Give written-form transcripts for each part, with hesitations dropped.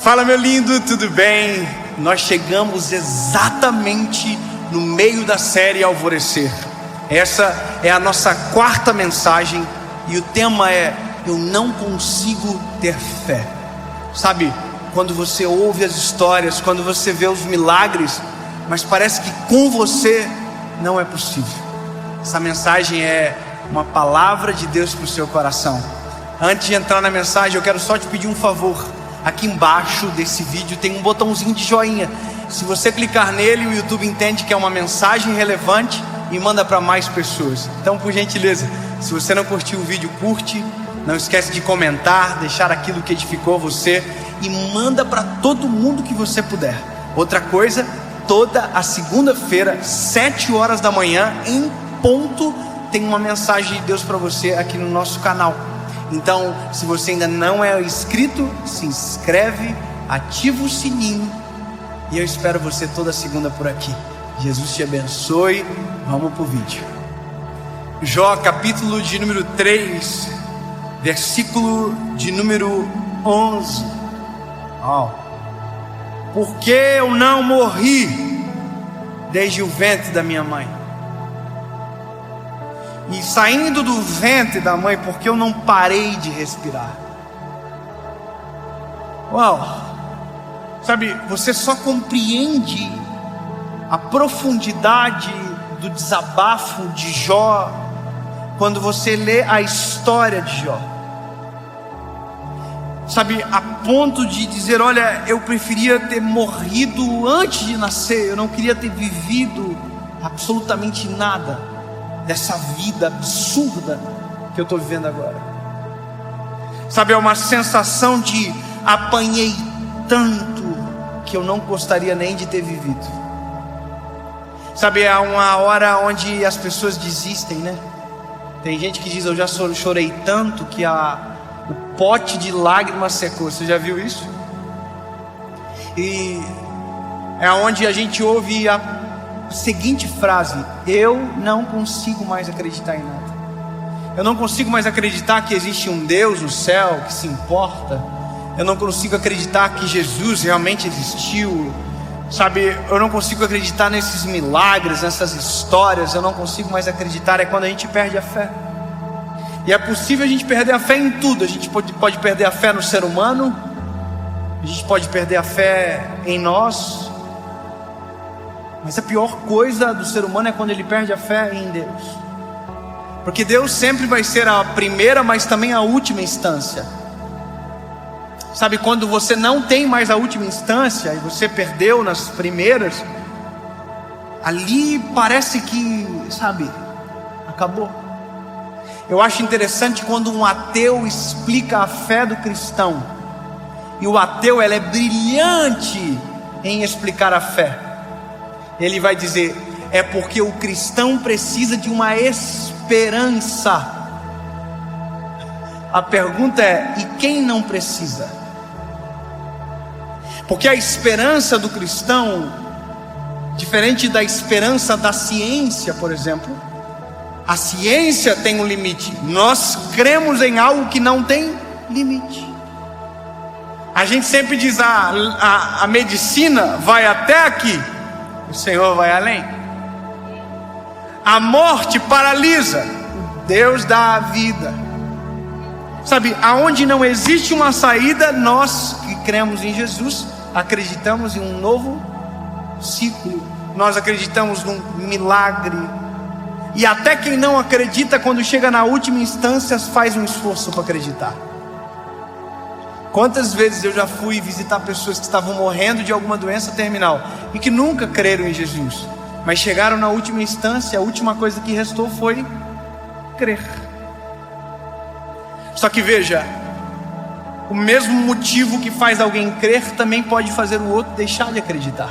Fala, meu lindo, tudo bem? Nós chegamos exatamente no meio da série Alvorecer. Essa é a nossa quarta mensagem e o tema é: eu não consigo ter fé. Sabe, quando você ouve as histórias, quando você vê os milagres, mas parece que com você não é possível. Essa mensagem é uma palavra de Deus para o seu coração. Antes de entrar na mensagem, eu quero só te pedir um favor. Aqui embaixo desse vídeo tem um botãozinho de joinha. Se você clicar nele, o YouTube entende que é uma mensagem relevante e manda para mais pessoas. Então, por gentileza, se você não curtiu o vídeo, curte. Não esquece de comentar, deixar aquilo que edificou você e manda para todo mundo que você puder. Outra coisa, toda a segunda-feira, 7 horas da manhã, em ponto, tem uma mensagem de Deus para você aqui no nosso canal. Então, se você ainda não é inscrito, se inscreve, ativa o sininho e eu espero você toda segunda por aqui. Jesus te abençoe. Vamos pro vídeo. Jó, capítulo de número 3, versículo de número 11. Porque eu não morri desde o ventre da minha mãe, e saindo do ventre da mãe, porque eu não parei de respirar. Sabe, você só compreende a profundidade do desabafo de Jó quando você lê a história de Jó. Sabe, a ponto de dizer: olha, eu preferia ter morrido antes de nascer, eu não queria ter vivido absolutamente nada dessa vida absurda que eu estou vivendo agora. Sabe, é uma sensação de apanhei tanto que eu não gostaria nem de ter vivido. Sabe, é uma hora onde as pessoas desistem, né? Tem gente que diz: eu já chorei tanto que o pote de lágrimas secou. Você já viu isso? E é onde a gente ouve a seguinte frase: eu não consigo mais acreditar em nada. Eu não consigo mais acreditar que existe um Deus no céu que se importa. Eu não consigo acreditar que Jesus realmente existiu. Sabe, eu não consigo acreditar nesses milagres, nessas histórias. Eu não consigo mais acreditar. É quando a gente perde a fé. E é possível a gente perder a fé em tudo. A gente pode perder a fé no ser humano, a gente pode perder a fé em nós. Mas a pior coisa do ser humano é quando ele perde a fé em Deus. Porque Deus sempre vai ser a primeira, mas também a última instância. Sabe, quando você não tem mais a última instância e você perdeu nas primeiras, ali parece que, sabe, acabou. Eu acho interessante quando um ateu explica a fé do cristão. E o ateu, ela é brilhante em explicar a fé. Ele vai dizer: é porque o cristão precisa de uma esperança. A pergunta é: e quem não precisa? Porque a esperança do cristão, diferente da esperança da ciência, por exemplo, a ciência tem um limite. Nós cremos em algo que não tem limite. A gente sempre diz: a medicina vai até aqui, o Senhor vai além. A morte paralisa, Deus dá a vida. Sabe, aonde não existe uma saída, nós que cremos em Jesus acreditamos em um novo ciclo. Nós acreditamos num milagre. E até quem não acredita, quando chega na última instância, faz um esforço para acreditar. Quantas vezes eu já fui visitar pessoas que estavam morrendo de alguma doença terminal e que nunca creram em Jesus, mas chegaram na última instância, a última coisa que restou foi crer. Só que veja, o mesmo motivo que faz alguém crer também pode fazer o outro deixar de acreditar.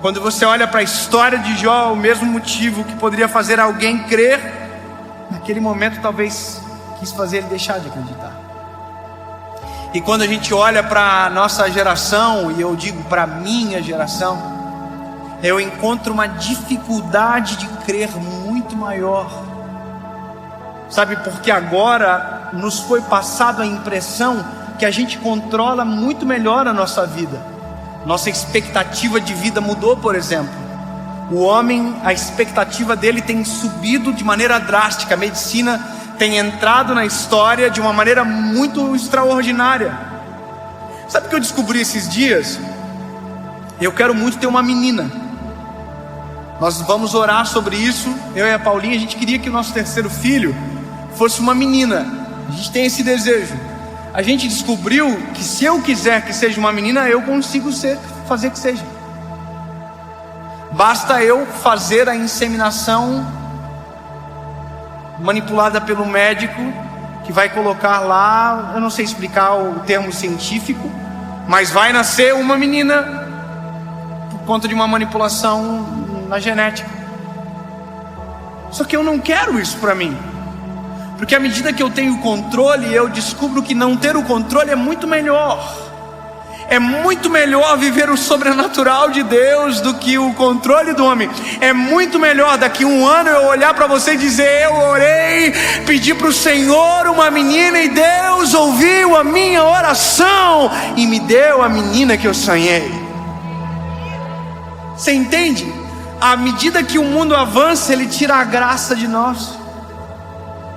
Quando você olha para a história de Jó, o mesmo motivo que poderia fazer alguém crer, naquele momento talvez quis fazer ele deixar de acreditar. E quando a gente olha para a nossa geração, e eu digo para a minha geração, eu encontro uma dificuldade de crer muito maior. Sabe, porque agora nos foi passado a impressão que a gente controla muito melhor a nossa vida. Nossa expectativa de vida mudou, por exemplo. O homem, a expectativa dele tem subido de maneira drástica. A medicina tem entrado na história de uma maneira muito extraordinária. Sabe o que eu descobri esses dias? Eu quero muito ter uma menina. Nós vamos orar sobre isso. Eu e a Paulinha, a gente queria que o nosso terceiro filho fosse uma menina. A gente tem esse desejo. A gente descobriu que se eu quiser que seja uma menina, eu consigo fazer que seja. Basta eu fazer a inseminação manipulada pelo médico, que vai colocar lá, eu não sei explicar o termo científico, mas vai nascer uma menina por conta de uma manipulação na genética. Só que eu não quero isso para mim, porque à medida que eu tenho controle, eu descubro que não ter o controle é muito melhor. É muito melhor viver o sobrenatural de Deus do que o controle do homem. É muito melhor daqui a um ano eu olhar para você e dizer: eu orei, pedi para o Senhor uma menina e Deus ouviu a minha oração e me deu a menina que eu sonhei. Você entende? À medida que o mundo avança, ele tira a graça de nós.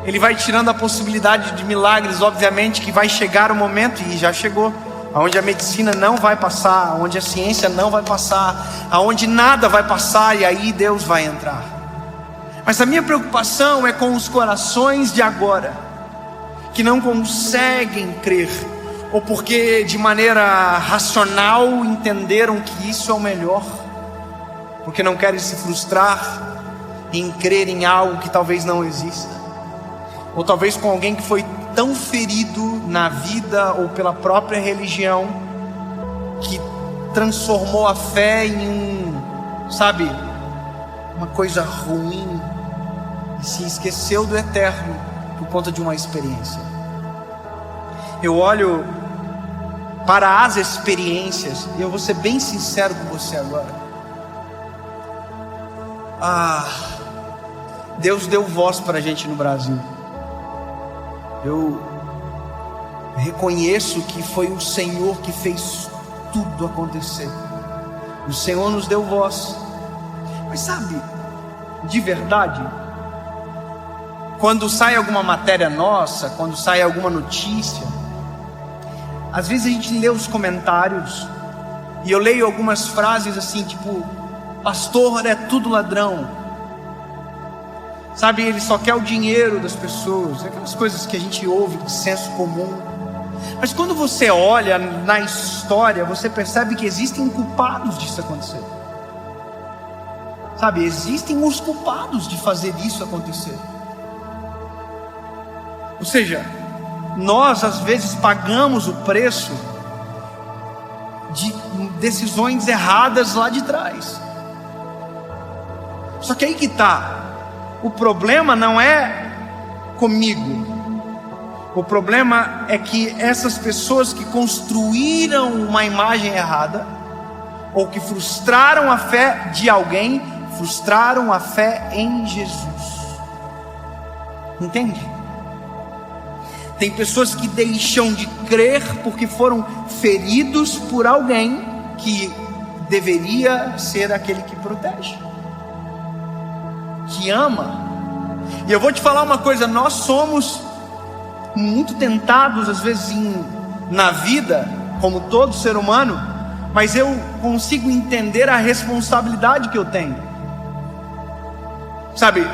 Ele vai tirando a possibilidade de milagres, obviamente que vai chegar o momento, e já chegou, onde a medicina não vai passar, onde a ciência não vai passar, aonde nada vai passar, e aí Deus vai entrar. Mas a minha preocupação é com os corações de agora, que não conseguem crer, ou porque de maneira racional entenderam que isso é o melhor, porque não querem se frustrar em crer em algo que talvez não exista, ou talvez com alguém que foi tão ferido na vida ou pela própria religião, que transformou a fé em uma coisa ruim, e se esqueceu do eterno por conta de uma experiência. Eu olho para as experiências, e eu vou ser bem sincero com você agora. Deus deu voz para a gente no Brasil. Eu reconheço que foi o Senhor que fez tudo acontecer. O Senhor nos deu voz. Mas sabe, de verdade, quando sai alguma matéria nossa, quando sai alguma notícia, às vezes a gente lê os comentários, e eu leio algumas frases assim, tipo: pastor é tudo ladrão. Sabe, ele só quer o dinheiro das pessoas, aquelas coisas que a gente ouve de senso comum. Mas quando você olha na história, você percebe que existem culpados disso acontecer. Sabe, existem os culpados de fazer isso acontecer. Ou seja, nós às vezes pagamos o preço de decisões erradas lá de trás. Só que aí que está. O problema não é comigo. O problema é que essas pessoas que construíram uma imagem errada, ou que frustraram a fé de alguém, frustraram a fé em Jesus. Entende? Tem pessoas que deixam de crer porque foram feridos por alguém que deveria ser aquele que protege, que ama. E eu vou te falar uma coisa: nós somos muito tentados às vezes na vida, como todo ser humano, mas eu consigo entender a responsabilidade que eu tenho. Sabe,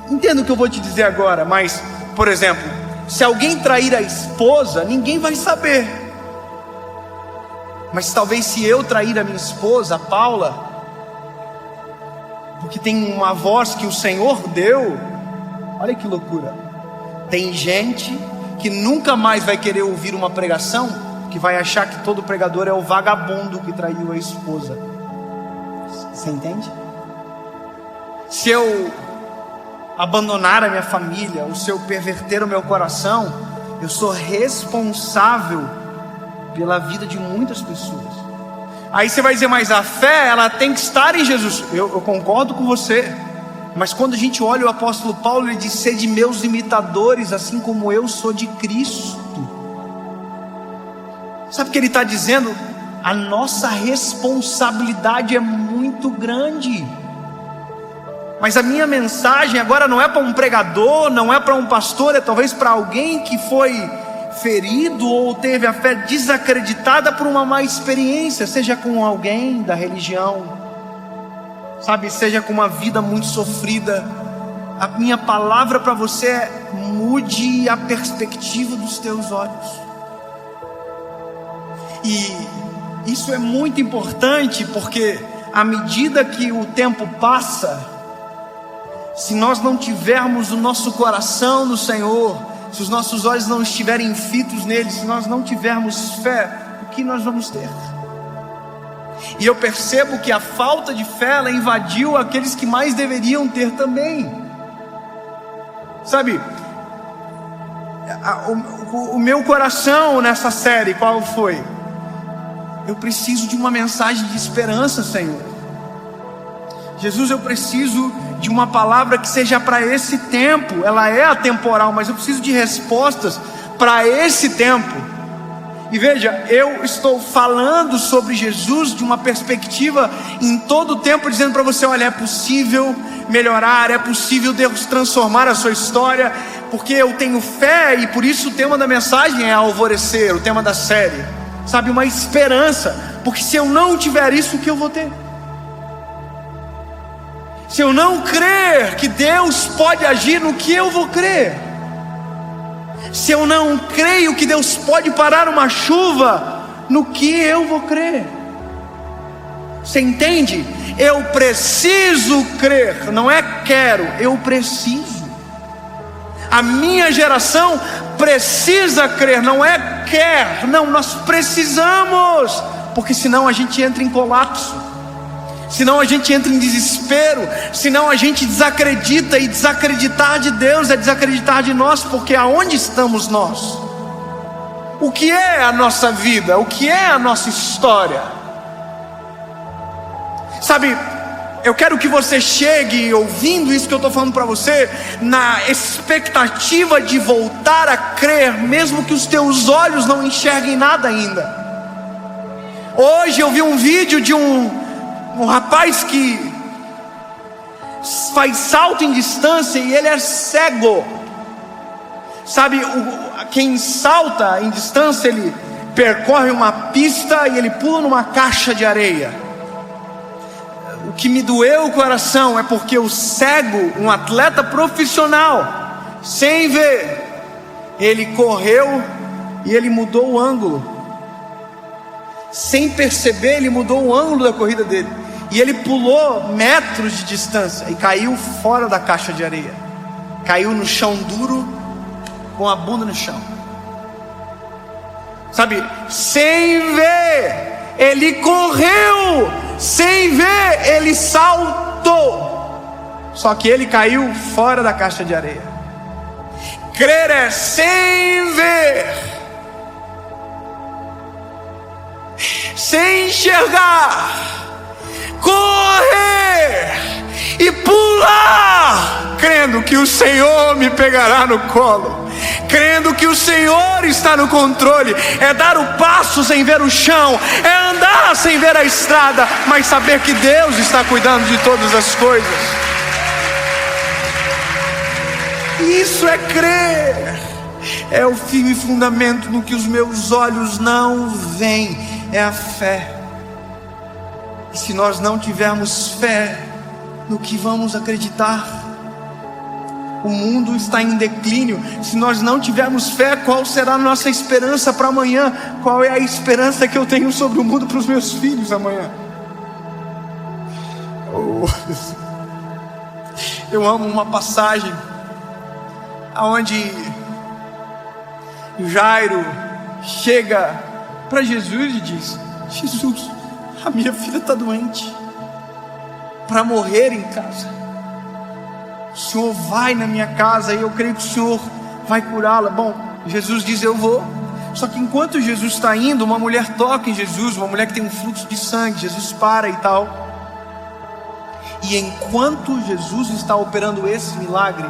entendo o que eu vou te dizer agora, mas, por exemplo, se alguém trair a esposa, ninguém vai saber. Mas talvez se eu trair a minha esposa, a Paula, porque tem uma voz que o Senhor deu, olha que loucura. Tem gente que nunca mais vai querer ouvir uma pregação, que vai achar que todo pregador é o vagabundo que traiu a esposa. Você entende? Se eu abandonar a minha família, ou se eu perverter o meu coração, eu sou responsável pela vida de muitas pessoas. Aí você vai dizer: mas a fé, ela tem que estar em Jesus. Eu concordo com você. Mas quando a gente olha o apóstolo Paulo, ele diz: sede meus imitadores, assim como eu sou de Cristo. Sabe o que ele está dizendo? A nossa responsabilidade é muito grande. Mas a minha mensagem agora não é para um pregador, não é para um pastor, é talvez para alguém que foi ferido ou teve a fé desacreditada por uma má experiência, seja com alguém da religião, sabe, seja com uma vida muito sofrida. A minha palavra para você é: mude a perspectiva dos teus olhos. E isso é muito importante, porque à medida que o tempo passa, se nós não tivermos o nosso coração no Senhor, se os nossos olhos não estiverem fitos nele, se nós não tivermos fé, o que nós vamos ter? E eu percebo que a falta de fé, ela invadiu aqueles que mais deveriam ter também. Sabe, o meu coração nessa série, qual foi? Eu preciso de uma mensagem de esperança, Senhor. Jesus, eu preciso de uma palavra que seja para esse tempo. Ela é atemporal, mas eu preciso de respostas para esse tempo. E veja, eu estou falando sobre Jesus de uma perspectiva em todo o tempo, dizendo para você: olha, é possível melhorar, é possível Deus transformar a sua história, porque eu tenho fé. E por isso o tema da mensagem é alvorecer, o tema da série, sabe, uma esperança. Porque se eu não tiver isso, o que eu vou ter? Se eu não crer que Deus pode agir, no que eu vou crer? Se eu não creio que Deus pode parar uma chuva, no que eu vou crer? Você entende? Eu preciso crer, não é quero, eu preciso. A minha geração precisa crer, não é quer, não, nós precisamos, porque senão a gente entra em colapso, senão a gente entra em desespero, senão a gente desacredita, e desacreditar de Deus é desacreditar de nós, porque aonde estamos nós? O que é a nossa vida? O que é a nossa história? Sabe, eu quero que você chegue ouvindo isso que eu estou falando para você, na expectativa de voltar a crer, mesmo que os teus olhos não enxerguem nada ainda. Hoje eu vi um vídeo de um rapaz que faz salto em distância e ele é cego. Sabe, quem salta em distância, ele percorre uma pista e ele pula numa caixa de areia. O que me doeu o coração é porque o cego, um atleta profissional, sem ver, ele correu e ele mudou o ângulo. Sem perceber, ele mudou o ângulo da corrida dele. E ele pulou metros de distância e caiu fora da caixa de areia. Caiu no chão duro, com a bunda no chão. Sabe, sem ver, ele correu. Sem ver, ele saltou. Só que ele caiu fora da caixa de areia. Crer é sem ver, sem enxergar, correr e pular, crendo que o Senhor me pegará no colo, crendo que o Senhor está no controle. É dar o passo sem ver o chão, é andar sem ver a estrada, mas saber que Deus está cuidando de todas as coisas. Isso é crer, é o firme fundamento no que os meus olhos não veem, é a fé. E se nós não tivermos fé, no que vamos acreditar? O mundo está em declínio. Se nós não tivermos fé, qual será a nossa esperança para amanhã? Qual é a esperança que eu tenho sobre o mundo para os meus filhos amanhã? Eu amo uma passagem onde Jairo chega para Jesus e diz: Jesus, a minha filha está doente, para morrer em casa. O Senhor vai na minha casa e eu creio que o Senhor vai curá-la. Bom, Jesus diz: eu vou. Só que enquanto Jesus está indo, uma mulher toca em Jesus, uma mulher que tem um fluxo de sangue. Jesus para e tal. E enquanto Jesus está operando esse milagre,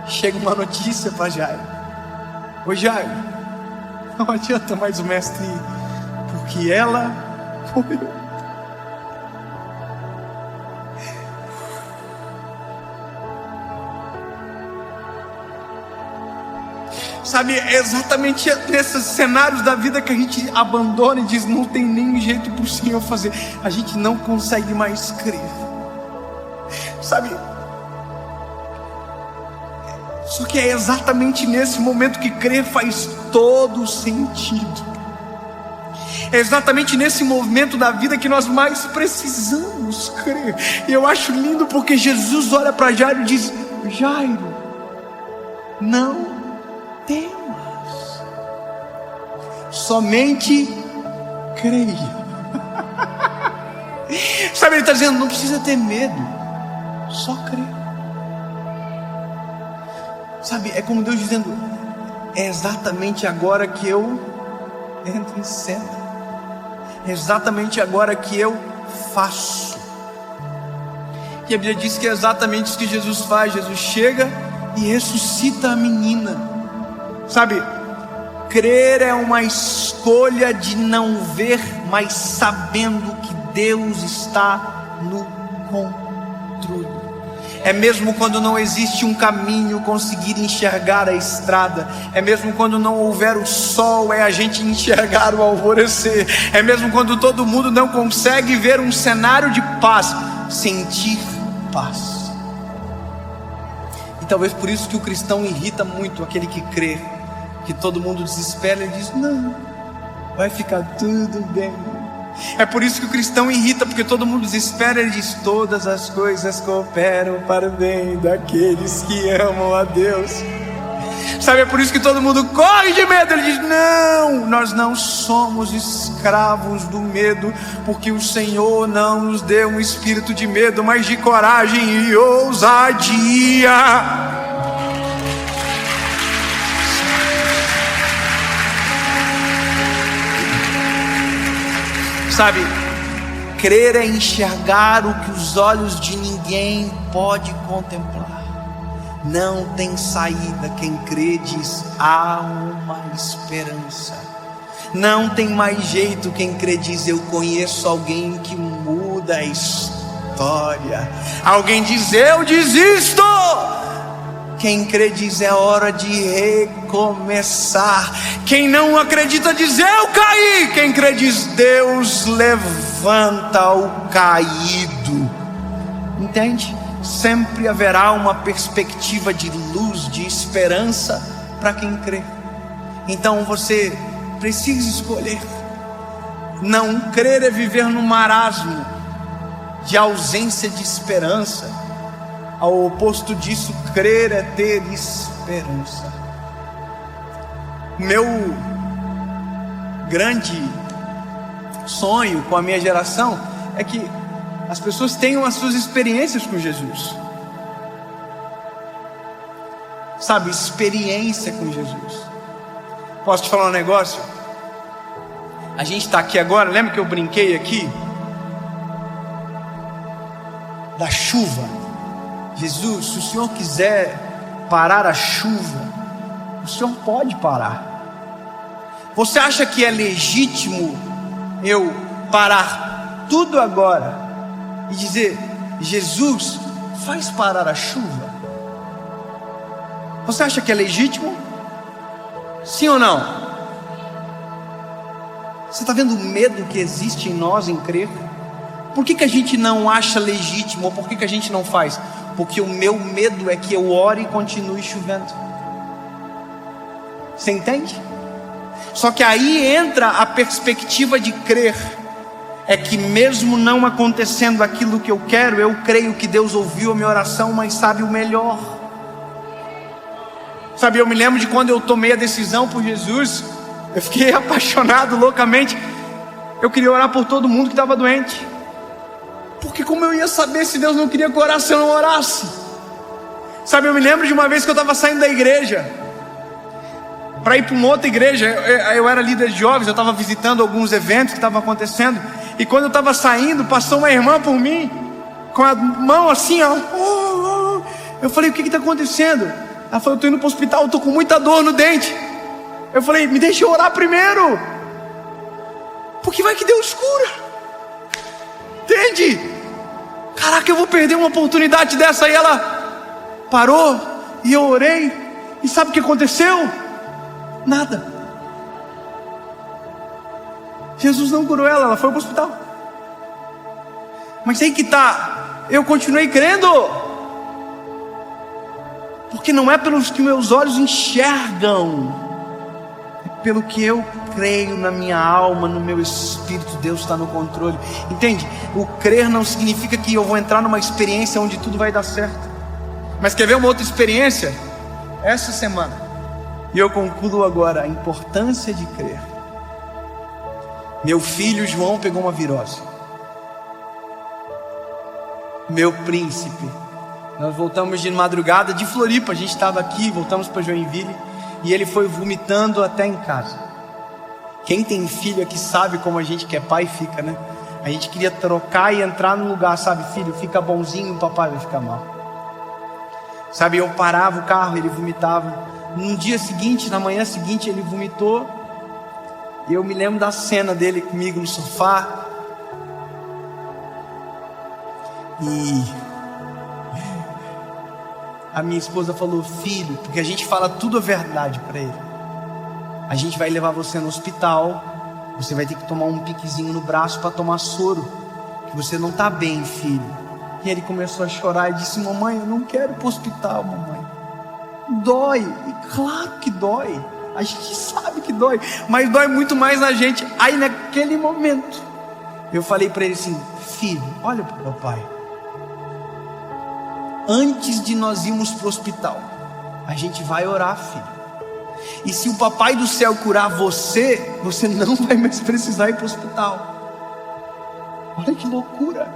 chega uma notícia para Jairo: ô Jairo, não adianta mais o mestre ir. porque ela morreu. Sabe, é exatamente nesses cenários da vida que a gente abandona e diz: não tem nem jeito para o Senhor fazer. A gente não consegue mais crer. Sabe? Só que é exatamente nesse momento que crer faz todo sentido. É exatamente nesse momento da vida que nós mais precisamos crer. E eu acho lindo porque Jesus olha para Jairo e diz: Jairo, não temas, somente creia. Sabe, ele está dizendo: não precisa ter medo, só crer. Sabe, é como Deus dizendo: é exatamente agora que eu entro em cena, é exatamente agora que eu faço. E a Bíblia diz que é exatamente isso que Jesus faz. Jesus chega e ressuscita a menina. Sabe, crer é uma escolha de não ver, mas sabendo que Deus está no controle. É mesmo quando não existe um caminho, conseguir enxergar a estrada. É mesmo quando não houver o sol, é a gente enxergar o alvorecer. É mesmo quando todo mundo não consegue ver um cenário de paz, sentir paz. E talvez por isso que o cristão irrita muito aquele que crê, que todo mundo desespera e diz: não, vai ficar tudo bem. É por isso que o cristão irrita, porque todo mundo desespera. Ele diz: todas as coisas cooperam para o bem daqueles que amam a Deus. Sabe, é por isso que todo mundo corre de medo. Ele diz: não, nós não somos escravos do medo, porque o Senhor não nos deu um espírito de medo, mas de coragem e ousadia. Sabe, crer é enxergar o que os olhos de ninguém pode contemplar. Não tem saída. Quem crê diz: há uma esperança. Não tem mais jeito. Quem crê diz: eu conheço alguém que muda a história. Alguém diz: eu desisto. Quem crê diz: é hora de recomeçar. Quem não acredita diz: eu caí. Quem crê diz: Deus levanta o caído. Entende? Sempre haverá uma perspectiva de luz, de esperança para quem crê. Então você precisa escolher. Não crer é viver no marasmo de ausência de esperança. Ao oposto disso, crer é ter esperança. Meu grande sonho com a minha geração é que as pessoas tenham as suas experiências com Jesus. Sabe, experiência com Jesus. Posso te falar um negócio? A gente está aqui agora, lembra que eu brinquei aqui da chuva? Jesus, se o Senhor quiser parar a chuva, o Senhor pode parar. Você acha que é legítimo eu parar tudo agora e dizer: Jesus, faz parar a chuva? Você acha que é legítimo? Sim ou não? Você está vendo o medo que existe em nós em crer? Por que a gente não acha legítimo? Ou por que a gente não faz? Porque o meu medo é que eu ore e continue chovendo. Você entende? Só que aí entra a perspectiva de crer. É que mesmo não acontecendo aquilo que eu quero, eu creio que Deus ouviu a minha oração, mas sabe o melhor. Sabe, eu me lembro de quando eu tomei a decisão por Jesus. Eu fiquei apaixonado loucamente. Eu queria orar por todo mundo que estava doente. Porque como eu ia saber se Deus não queria que eu orasse se eu não orasse? Sabe, eu me lembro de uma vez que eu estava saindo da igreja para ir para uma outra igreja. Eu era líder de jovens, eu estava visitando alguns eventos que estavam acontecendo. E quando eu estava saindo, passou uma irmã por mim, com a mão assim, ó. Eu falei: o que está acontecendo? Ela falou: eu estou indo para o hospital, estou com muita dor no dente. Eu falei: me deixa eu orar primeiro. Porque vai que Deus cura. Entende? Caraca, eu vou perder uma oportunidade dessa. E ela parou, e eu orei, e sabe o que aconteceu? Nada. Jesus não curou ela, ela foi para o hospital. Mas aí que tá, eu continuei crendo, porque não é pelos que meus olhos enxergam, é pelo que eu creio na minha alma, no meu espírito. Deus está no controle. Entende? O crer não significa que eu vou entrar numa experiência onde tudo vai dar certo. Mas quer ver uma outra experiência? Essa semana, e eu concluo agora a importância de crer. Meu filho João pegou uma virose. Meu príncipe. Nós voltamos de madrugada de Floripa. A gente estava aqui, voltamos para Joinville, e ele foi vomitando até em casa. Quem tem filho aqui sabe como a gente que é pai fica, né? A gente queria trocar e entrar no lugar, sabe? Filho, fica bonzinho, o papai vai ficar mal. Sabe, eu parava o carro, ele vomitava. No dia seguinte, na manhã seguinte, ele vomitou. E eu me lembro da cena dele comigo no sofá. E a minha esposa falou: filho, porque a gente fala tudo a verdade para ele. A gente vai levar você no hospital. Você vai ter que tomar um piquezinho no braço para tomar soro, que você não está bem, filho. E ele começou a chorar e disse: mamãe, eu não quero ir para o hospital, mamãe. Dói. E claro que dói. A gente sabe que dói, mas dói muito mais na gente. Aí naquele momento eu falei para ele assim: filho, olha para o papai. Antes de nós irmos para o hospital, a gente vai orar, filho. E se o papai do céu curar você, você não vai mais precisar ir para o hospital. Olha que loucura.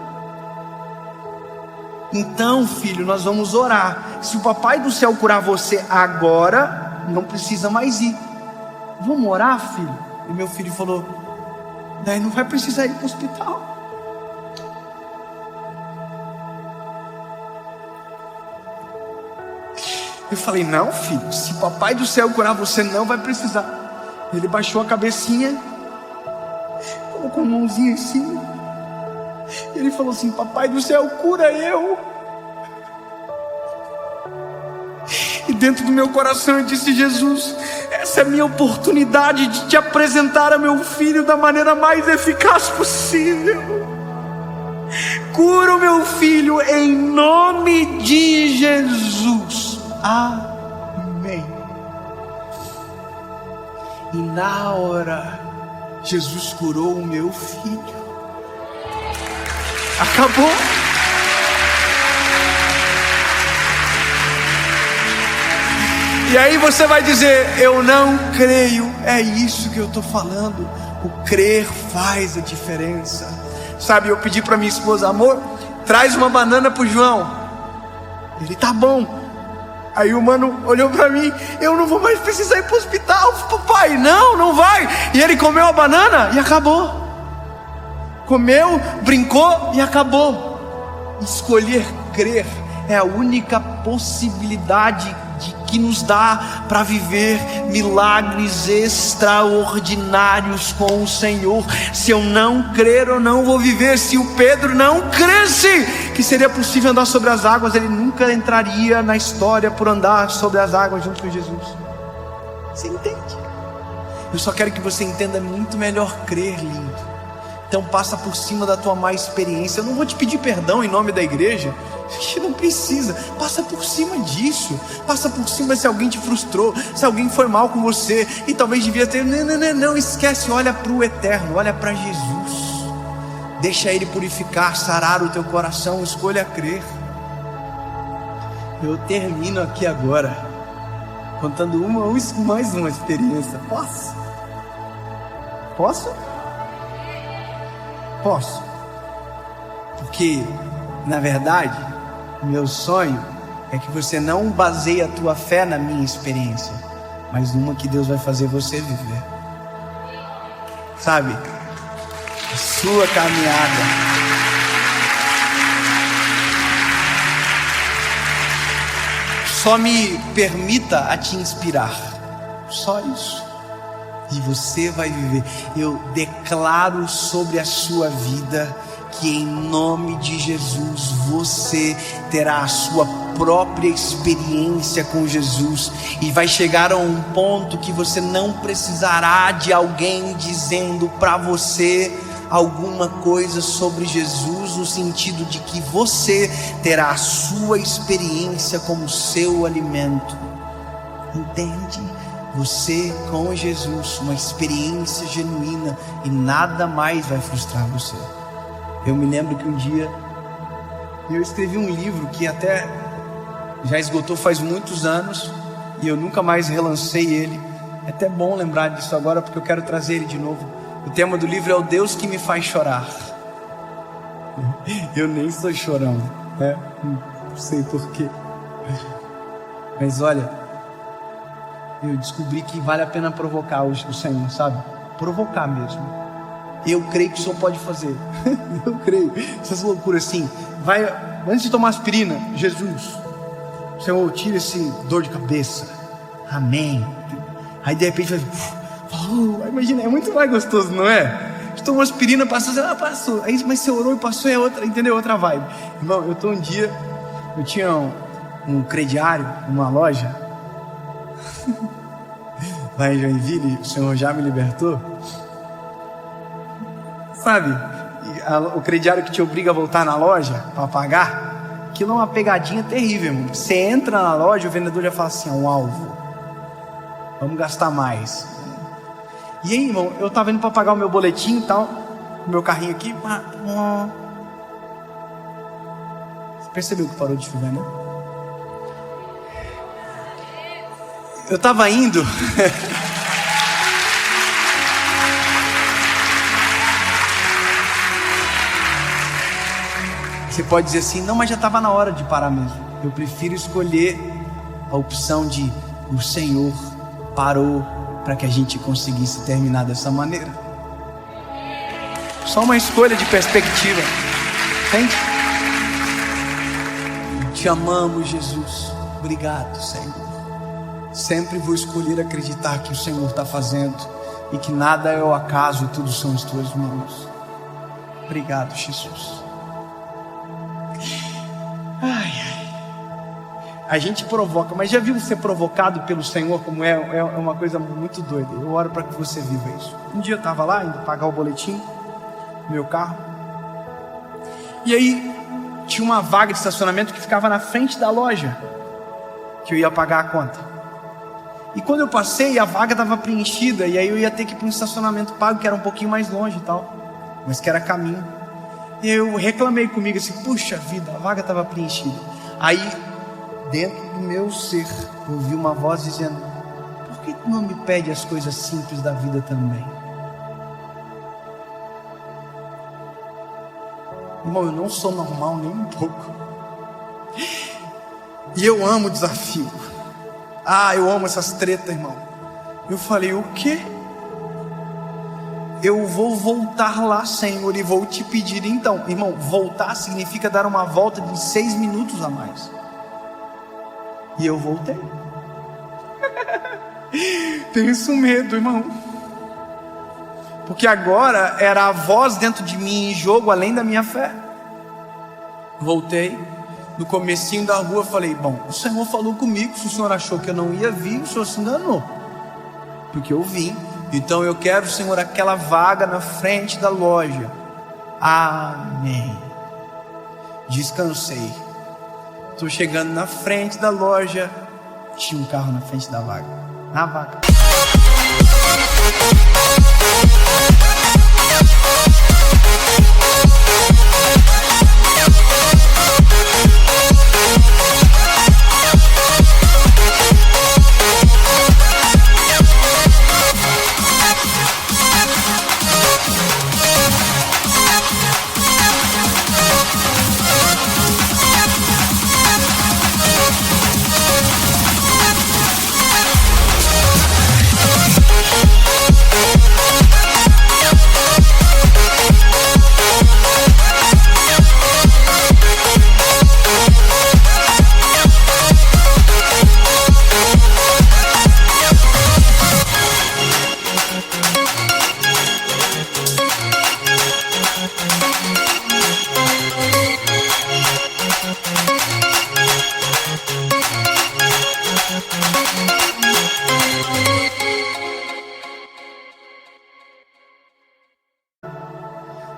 Então, filho, nós vamos orar. Se o papai do céu curar você agora, não precisa mais ir. Vamos orar, filho? E meu filho falou: daí não vai precisar ir para o hospital. Eu falei: não, filho, se o papai do céu curar você, não vai precisar. Ele baixou a cabecinha, colocou a mãozinha assim. Ele falou assim: papai do céu, cura eu. E dentro do meu coração eu disse: Jesus, essa é a minha oportunidade de te apresentar a meu filho da maneira mais eficaz possível. Cura o meu filho em nome de Jesus. Amém. E na hora, Jesus curou o meu filho. Acabou. E aí você vai dizer: eu não creio. É isso que eu estou falando. O crer faz a diferença. Sabe, eu pedi para minha esposa: amor, traz uma banana para o João. Ele: tá bom. Aí o mano olhou para mim: eu não vou mais precisar ir para o hospital, papai. Não, não vai. E ele comeu a banana e acabou. Comeu, brincou e acabou. Escolher crer é a única possibilidade que nos dá para viver milagres extraordinários com o Senhor. Se eu não crer, eu não vou viver. Se o Pedro não cresce que seria possível andar sobre as águas, ele nunca entraria na história por andar sobre as águas junto com Jesus. Você entende? Eu só quero que você entenda muito melhor crer, lindo. Então passa por cima da tua má experiência. Eu não vou te pedir perdão em nome da igreja, que não precisa. Passa por cima disso. Passa por cima se alguém te frustrou, se alguém foi mal com você e talvez devia ter. Não esquece. Olha para o eterno, olha para Jesus. Deixa Ele purificar, sarar o teu coração. Escolha crer. Eu termino aqui agora contando mais uma experiência. Posso? Posso. Porque, na verdade, meu sonho é que você não baseie a tua fé na minha experiência, mas numa que Deus vai fazer você viver. Sabe? A sua caminhada. Só me permita a te inspirar. Só isso. e você vai viver. Eu declaro sobre a sua vida que em nome de Jesus você terá a sua própria experiência com Jesus e vai chegar a um ponto que você não precisará de alguém dizendo para você alguma coisa sobre Jesus, no sentido de que você terá a sua experiência como seu alimento. Entende? Você com Jesus, uma experiência genuína, e nada mais vai frustrar você. Eu me lembro que um dia eu escrevi um livro que até já esgotou faz muitos anos e eu nunca mais relancei ele. É até bom lembrar disso agora, porque eu quero trazer ele de novo. O tema do livro é o Deus que me faz chorar. Eu nem sou chorão, né? Não sei porquê. Mas olha, eu descobri que vale a pena provocar o Senhor, sabe? Provocar mesmo. Eu creio que o Senhor pode fazer. Eu creio. Essas loucuras assim. Vai, antes de tomar aspirina, Jesus, Senhor, tira esse dor de cabeça. Amém. Aí de repente vai, imagina, é muito mais gostoso, não é? Você tomou aspirina, passou, passou. Aí, mas você orou e passou, é outra, entendeu? Outra vibe. Irmão, um dia, eu tinha um crediário numa loja lá em Joinville, o Senhor já me libertou. Sabe, o crediário que te obriga a voltar na loja para pagar, aquilo é uma pegadinha terrível, irmão. Você entra na loja, o vendedor já fala assim: é um alvo, vamos gastar mais. E aí, irmão, eu tava indo para pagar o meu boletim e tal, o meu carrinho aqui. Você percebeu que parou de chover, né? Eu tava indo. Você pode dizer assim: não, mas já estava na hora de parar mesmo. Eu prefiro escolher a opção de o Senhor parou para que a gente conseguisse terminar dessa maneira. Só uma escolha de perspectiva. Entende? Te amamos, Jesus. Obrigado, Senhor. Sempre vou escolher acreditar que o Senhor está fazendo e que nada é o acaso e tudo são as tuas mãos. Obrigado, Jesus. A gente provoca, mas já viu ser provocado pelo Senhor? Como é uma coisa muito doida. Eu oro para que você viva isso. Um dia eu estava lá indo pagar o boletim no meu carro, e aí tinha uma vaga de estacionamento que ficava na frente da loja que eu ia pagar a conta. E quando eu passei, a vaga estava preenchida, e aí eu ia ter que ir para um estacionamento pago que era um pouquinho mais longe e tal, mas que era caminho. E eu reclamei comigo assim: puxa vida, a vaga estava preenchida. Aí dentro do meu ser, ouvi uma voz dizendo: por que tu não me pede as coisas simples da vida também? Irmão, eu não sou normal nem um pouco. E eu amo o desafio. Eu amo essas tretas, irmão. Eu falei: o quê? Eu vou voltar lá, Senhor, e vou te pedir então. Irmão, voltar significa dar uma volta de 6 minutos a mais. E eu voltei. Tenho isso medo, irmão. Porque agora era a voz dentro de mim em jogo, além da minha fé. Voltei. No comecinho da rua falei: bom, o Senhor falou comigo. Se o Senhor achou que eu não ia vir, o Senhor se enganou. Porque eu vim. Então eu quero, Senhor, aquela vaga na frente da loja. Amém. Descansei. Estou chegando na frente da loja. Tinha um carro na frente da vaga. Na vaga.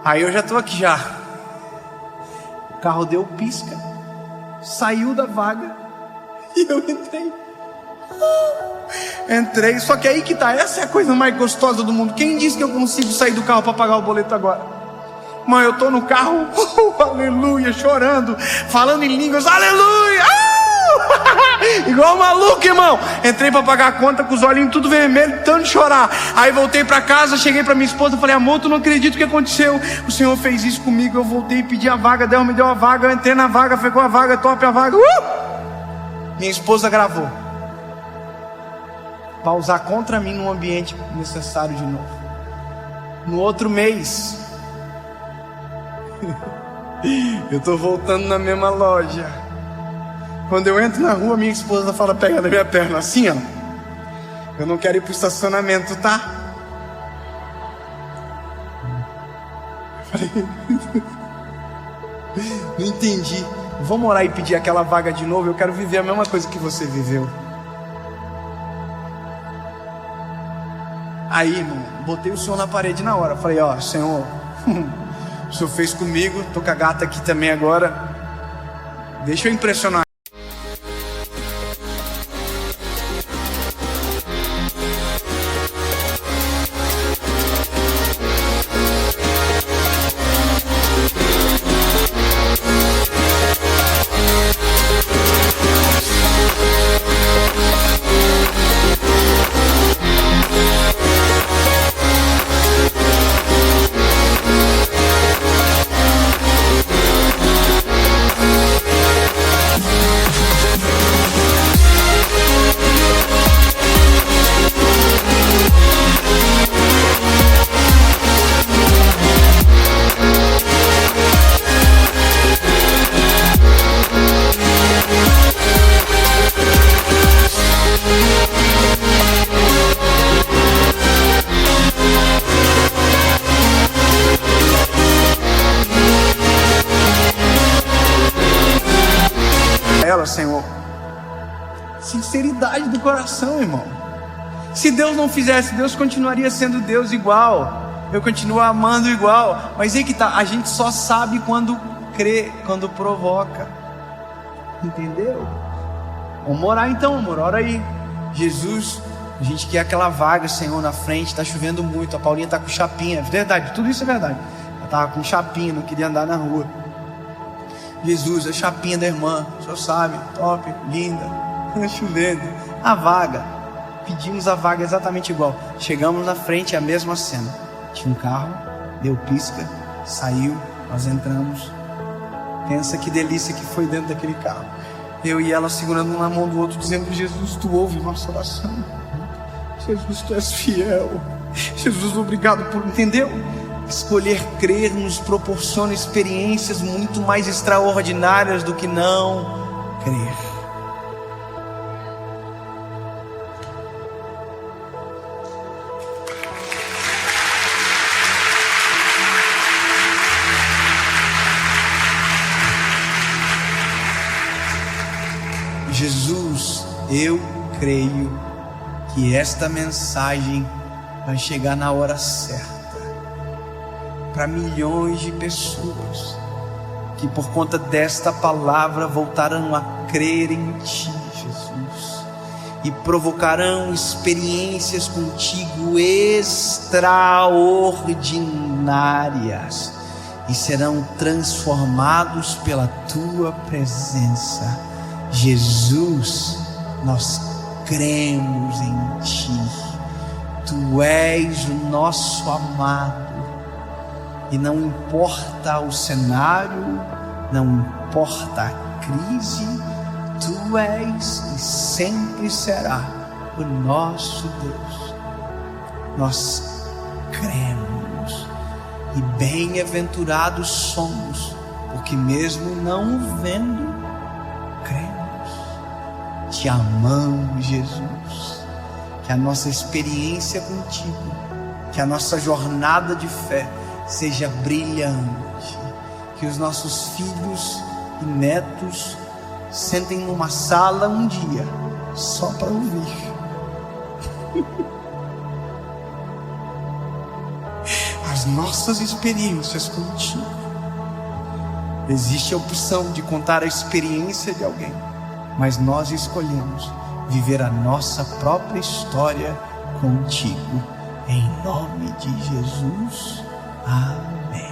Aí eu já estou aqui já. O carro deu pisca, saiu da vaga e eu entrei. Entrei, só que aí que tá, essa é a coisa mais gostosa do mundo. Quem disse que eu consigo sair do carro para pagar o boleto agora? Mas eu tô no carro, aleluia, chorando, falando em línguas, aleluia, igual maluco, irmão. Entrei para pagar a conta com os olhinhos tudo vermelho, tanto de chorar. Aí voltei para casa, cheguei para minha esposa, falei: amor, tu não acredita o que aconteceu? O Senhor fez isso comigo. Eu voltei e pedi a vaga, Deus me deu a vaga, eu entrei na vaga, ficou a vaga, top a vaga. Minha esposa gravou para usar contra mim num ambiente necessário de novo. No outro mês, eu tô voltando na mesma loja. Quando eu entro na rua, minha esposa fala, pega na minha perna assim, ó: eu não quero ir pro estacionamento, tá? Eu falei, não entendi. Vamos orar e pedir aquela vaga de novo. Eu quero viver a mesma coisa que você viveu. Aí, irmão, botei o Senhor na parede na hora. Falei: ó, Senhor, o Senhor fez comigo, tô com a gata aqui também agora. Deixa eu impressionar. Senhor, sinceridade do coração, irmão. Se Deus não fizesse, Deus continuaria sendo Deus igual, eu continuo amando igual. Mas aí que tá, a gente só sabe quando crê, quando provoca. Entendeu? Vamos orar então, amor, ora aí. Jesus, a gente quer aquela vaga, Senhor, na frente. Tá chovendo muito, a Paulinha tá com chapinha. Verdade, tudo isso é verdade. Ela tava com chapinha, não queria andar na rua. Jesus, a chapinha da irmã, o senhor sabe, top, linda, chovendo. A vaga, pedimos a vaga exatamente igual. Chegamos na frente, a mesma cena. Tinha um carro, deu pisca, saiu, nós entramos. Pensa que delícia que foi dentro daquele carro. Eu e ela segurando um na mão do outro, dizendo: Jesus, tu ouve nossa oração. Jesus, tu és fiel. Jesus, obrigado por... Entendeu? Escolher crer nos proporciona experiências muito mais extraordinárias do que não crer. Jesus, eu creio que esta mensagem vai chegar na hora certa para milhões de pessoas que por conta desta palavra voltarão a crer em Ti, Jesus, e provocarão experiências contigo extraordinárias e serão transformados pela Tua presença. Jesus, nós cremos em Ti. Tu és o nosso amado. E não importa o cenário, não importa a crise, Tu és e sempre será o nosso Deus. Nós cremos e bem-aventurados somos, porque mesmo não o vendo, cremos. Te amamos, Jesus. Que a nossa experiência contigo, que a nossa jornada de fé seja brilhante, que os nossos filhos e netos sentem numa sala um dia só para ouvir as as nossas experiências contigo. Existe a opção de contar a experiência de alguém, mas nós escolhemos viver a nossa própria história contigo. Em nome de Jesus. Amém.